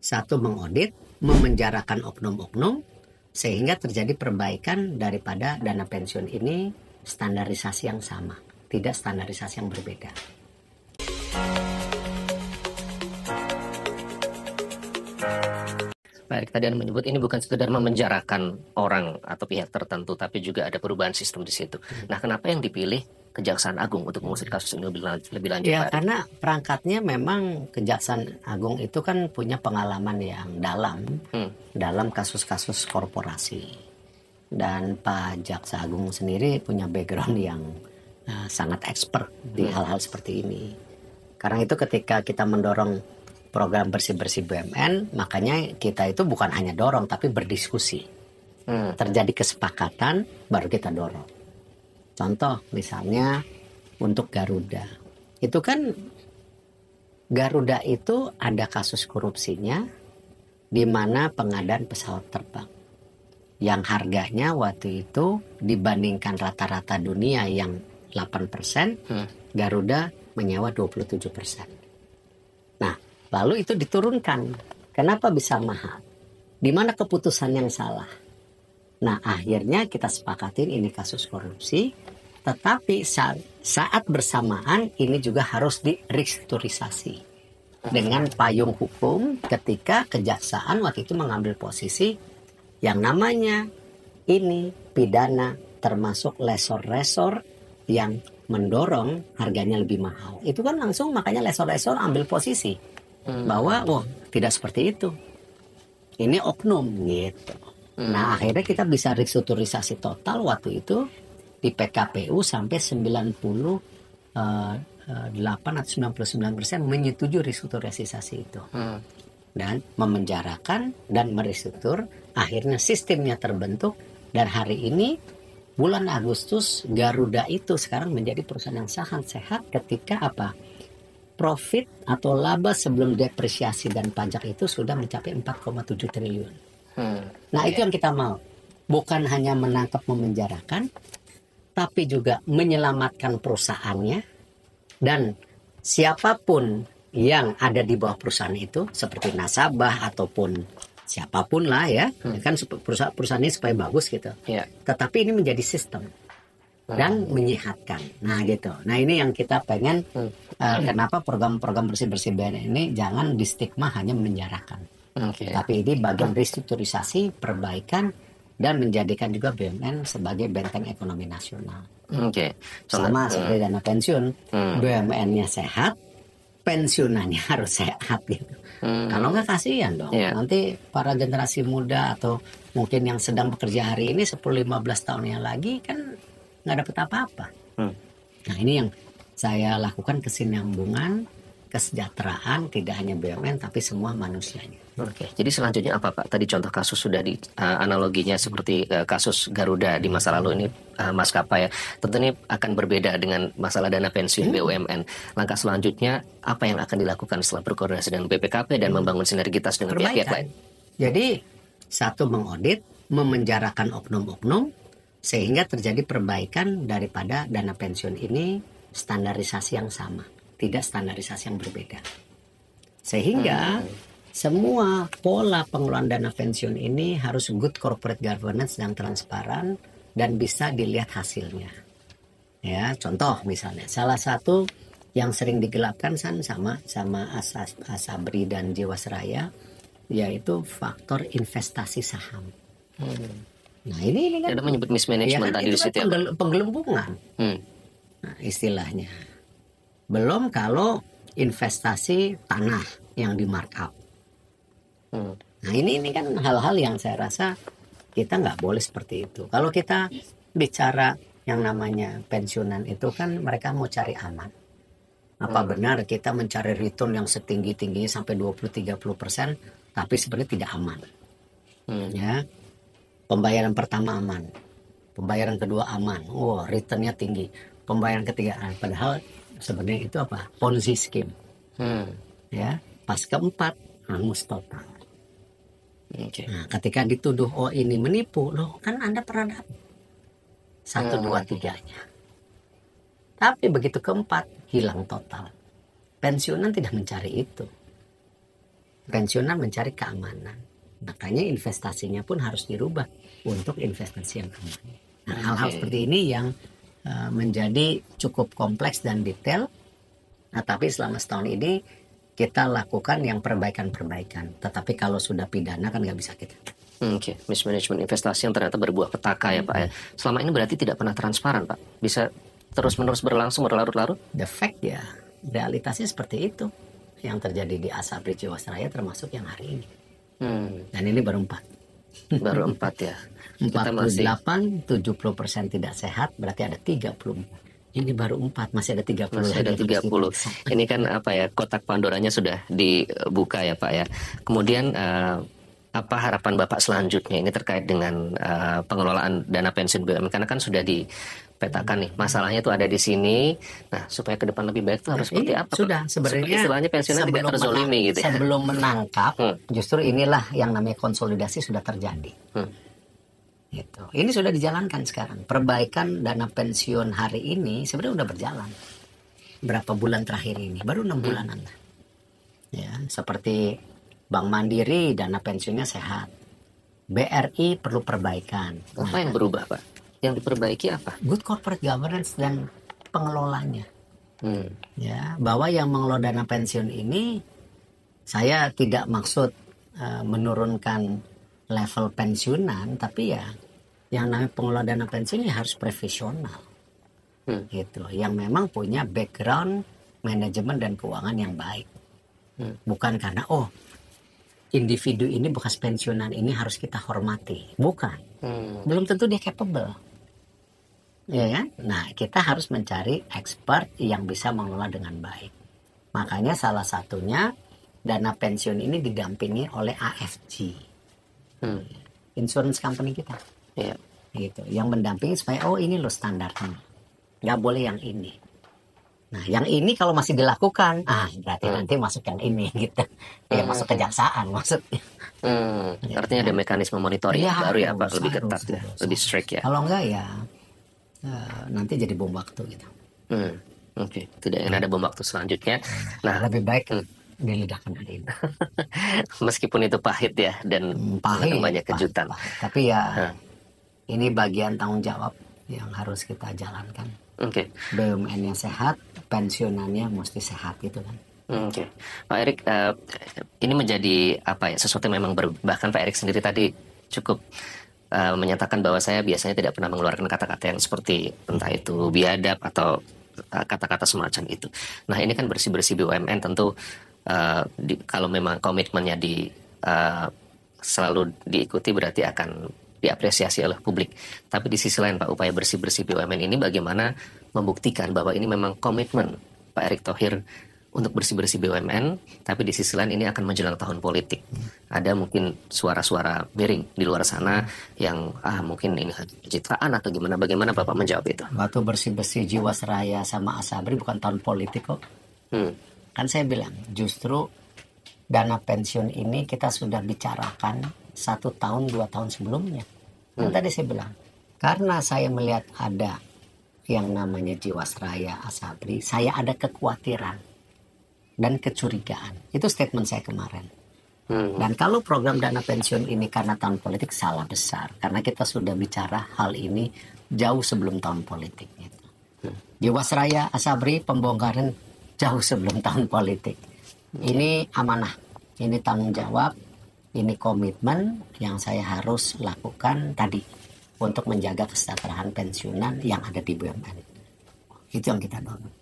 Satu, mengaudit, memenjarakan oknum-oknum, sehingga terjadi perbaikan daripada dana pensiun ini standarisasi yang sama, tidak standarisasi yang berbeda. Baik, tadi Anda menyebut ini bukan sekedar memenjarakan orang atau pihak tertentu, tapi juga ada perubahan sistem di situ. Nah, kenapa yang dipilih Kejaksaan Agung untuk mengusut kasus ini lebih lanjut? Ya, Pak? karena perangkatnya memang Kejaksaan Agung itu kan punya pengalaman yang dalam dalam kasus-kasus korporasi. Dan Pak Jaksa Agung sendiri punya background yang sangat expert di hal-hal seperti ini. Karena itu ketika kita mendorong program bersih-bersih BUMN, makanya kita itu bukan hanya dorong tapi berdiskusi. Terjadi kesepakatan baru kita dorong. Contoh misalnya untuk Garuda. Itu kan Garuda itu ada kasus korupsinya di mana pengadaan pesawat terbang yang harganya waktu itu dibandingkan rata-rata dunia yang 8%, Garuda menyewa 27%. Nah, lalu itu diturunkan. Kenapa bisa mahal? Di mana keputusan yang salah? Nah, akhirnya kita sepakatin ini kasus korupsi, tetapi saat bersamaan ini juga harus direstrukturisasi dengan payung hukum ketika kejaksaan waktu itu mengambil posisi yang namanya ini pidana termasuk lesor-lesor yang mendorong harganya lebih mahal. Itu kan langsung makanya lesor-lesor ambil posisi bahwa tidak seperti itu. Ini oknum gitu. Nah, akhirnya kita bisa restrukturisasi total waktu itu di PKPU sampai 98 atau 99% menyetujui restrukturisasi itu. Dan memenjarakan dan merestruktur, akhirnya sistemnya terbentuk dan hari ini bulan Agustus Garuda itu sekarang menjadi perusahaan yang sangat sehat ketika apa? Profit atau laba sebelum depresiasi dan pajak itu sudah mencapai 4,7 triliun. Nah, itu yang kita mau. Bukan hanya menangkap memenjarakan, tapi juga menyelamatkan perusahaannya dan siapapun yang ada di bawah perusahaan itu seperti nasabah ataupun siapapun lah ya, kan perusahaan ini supaya bagus gitu. Tetapi ini menjadi sistem dan menyehatkan. Nah gitu. Nah ini yang kita pengen kenapa program-program bersih-bersih BUMN ini jangan di stigma hanya memenjarakan. Tapi ini bagian restrukturisasi, perbaikan dan menjadikan juga BUMN sebagai benteng ekonomi nasional. Sama seperti dana pensiun, BUMN-nya sehat, pensiunannya harus sehat gitu. Kalau nggak kasihan dong. Nanti para generasi muda atau mungkin yang sedang bekerja hari ini 10-15 tahun yang lagi kan nggak dapat apa-apa. Nah ini yang saya lakukan, kesinambungan, kesejahteraan tidak hanya BUMN tapi semua manusianya. Jadi selanjutnya apa Pak? Tadi contoh kasus sudah di analoginya seperti kasus Garuda di masa lalu ini maskapai ya. Tentu ini akan berbeda dengan masalah dana pensiun BUMN. Langkah selanjutnya apa yang akan dilakukan setelah berkoordinasi dengan BPKP dan membangun sinergitas dengan pihak-pihak lain? Jadi satu, mengaudit, memenjarakan oknum-oknum sehingga terjadi perbaikan daripada dana pensiun ini standarisasi yang sama, tidak standarisasi yang berbeda. Sehingga semua pola pengelolaan dana pensiun ini harus good corporate governance dan transparan dan bisa dilihat hasilnya. Ya, contoh misalnya salah satu yang sering digelapkan sama Asabri dan Jiwasraya yaitu faktor investasi saham. Nah, ini kan ada menyebut mismanagement tadi di situ ya, penggelembungan. Nah, istilahnya. Belum kalau investasi tanah yang di markup. Nah ini kan hal-hal yang saya rasa kita nggak boleh seperti itu. Kalau kita bicara yang namanya pensiunan itu kan mereka mau cari aman. Apa benar kita mencari return yang setinggi-tingginya sampai 20-30%, tapi sebenarnya tidak aman. Ya, pembayaran pertama aman, pembayaran kedua aman, returnnya tinggi, pembayaran ketiga padahal sebenarnya itu apa? Ponzi scheme. Ya, pas keempat hangus total. Nah, ketika dituduh ini menipu, loh kan Anda pernah dapat 1, 2, 3-nya. Tapi begitu keempat hilang total. Pensiunan tidak mencari itu. pensiunan mencari keamanan. Makanya investasinya pun harus dirubah untuk investasi yang aman. Nah, hal-hal seperti ini yang menjadi cukup kompleks dan detail. Nah, tapi selama setahun ini kita lakukan yang perbaikan-perbaikan. Tetapi kalau sudah pidana kan nggak bisa kita. Oke, mismanagement investasi yang ternyata berbuah petaka ya Pak ya. Selama ini berarti tidak pernah transparan Pak. Bisa terus-menerus berlangsung berlarut-larut? The fact ya, realitasnya seperti itu. Yang terjadi di Asabri Jiwasraya termasuk yang hari ini. Dan ini baru 4. Baru 4 ya. 48, 70% tidak sehat, berarti ada 34. Ini baru 4, masih ada 30. Masih ada 30. Ini kan apa ya, kotak Pandoranya sudah dibuka ya Pak ya. Kemudian apa harapan Bapak selanjutnya ini terkait dengan pengelolaan dana pensiun BUMN, karena kan sudah dipetakan nih masalahnya itu ada di sini. Nah, supaya ke depan lebih baik itu harus seperti apa? Sudah sebenarnya istilahnya pensiunnya tidak terzolimi gitu ya. Sebelum menangkap, justru inilah yang namanya konsolidasi sudah terjadi. Gitu. Ini sudah dijalankan sekarang. Perbaikan dana pensiun hari ini sebenarnya udah berjalan. Berapa bulan terakhir ini? Baru 6 bulanan lah. Ya, seperti Bank Mandiri dana pensiunnya sehat. BRI perlu perbaikan. Apa yang berubah Pak? Yang diperbaiki apa? Good corporate governance dan pengelolanya. Ya, bahwa yang mengelola dana pensiun ini, saya tidak maksud menurunkan level pensiunan, tapi ya yang namanya pengelola dana pensiun ya harus profesional, gitu, yang memang punya background manajemen dan keuangan yang baik, bukan karena individu ini bekas pensiunan ini harus kita hormati, bukan, belum tentu dia capable, ya kan? Nah, kita harus mencari expert yang bisa mengelola dengan baik. Makanya salah satunya dana pensiun ini didampingi oleh AFG. Insurance company kita, gitu, yang mendampingi supaya ini loh standarnya, nggak boleh yang ini. Nah, yang ini kalau masih dilakukan, berarti nanti masuk yang ini, gitu. Ya masuk kejaksaan maksudnya. Artinya ada mekanisme monitoring baru ya Pak, lebih ketat ya, lebih strict ya. Kalau enggak ya nanti jadi bom waktu gitu. Oke, tidak ingin ada bom waktu selanjutnya. Nah, lebih baik dilidahkan hari ini. Meskipun itu pahit ya dan banyak kejutan. Pahit. Tapi ya ini bagian tanggung jawab yang harus kita jalankan. BUMN yang sehat, pensiunannya mesti sehat gitu kan. Pak Erik, ini menjadi apa ya, sesuatu yang memang bahkan Pak Erik sendiri tadi cukup menyatakan bahwa saya biasanya tidak pernah mengeluarkan kata-kata yang seperti entah itu biadab atau kata-kata semacam itu. Nah, ini kan bersih-bersih BUMN tentu kalau memang komitmennya selalu diikuti berarti akan diapresiasi oleh publik. Tapi di sisi lain Pak, upaya bersih-bersih BUMN ini bagaimana membuktikan bahwa ini memang komitmen Pak Erick Thohir untuk bersih-bersih BUMN, tapi di sisi lain ini akan menjelang tahun politik. Ada mungkin suara-suara miring di luar sana yang mungkin ini pencitraan atau bagaimana Bapak menjawab itu? Waktu bersih-bersih Jiwasraya sama Asabri bukan tahun politik kok. Kan saya bilang justru dana pensiun ini kita sudah bicarakan 1 tahun 2 tahun sebelumnya. Kan tadi saya bilang karena saya melihat ada yang namanya Jiwasraya, Asabri, saya ada kekhawatiran dan kecurigaan. Itu statement saya kemarin. Dan kalau program dana pensiun ini karena tahun politik, salah besar, karena kita sudah bicara hal ini jauh sebelum tahun politik gitu. Jiwasraya, Asabri, pembongkaran jauh sebelum tahun politik. Ini amanah, ini tanggung jawab, ini komitmen yang saya harus lakukan tadi untuk menjaga kesejahteraan pensiunan yang ada di BUMN. Itu yang kita dorong.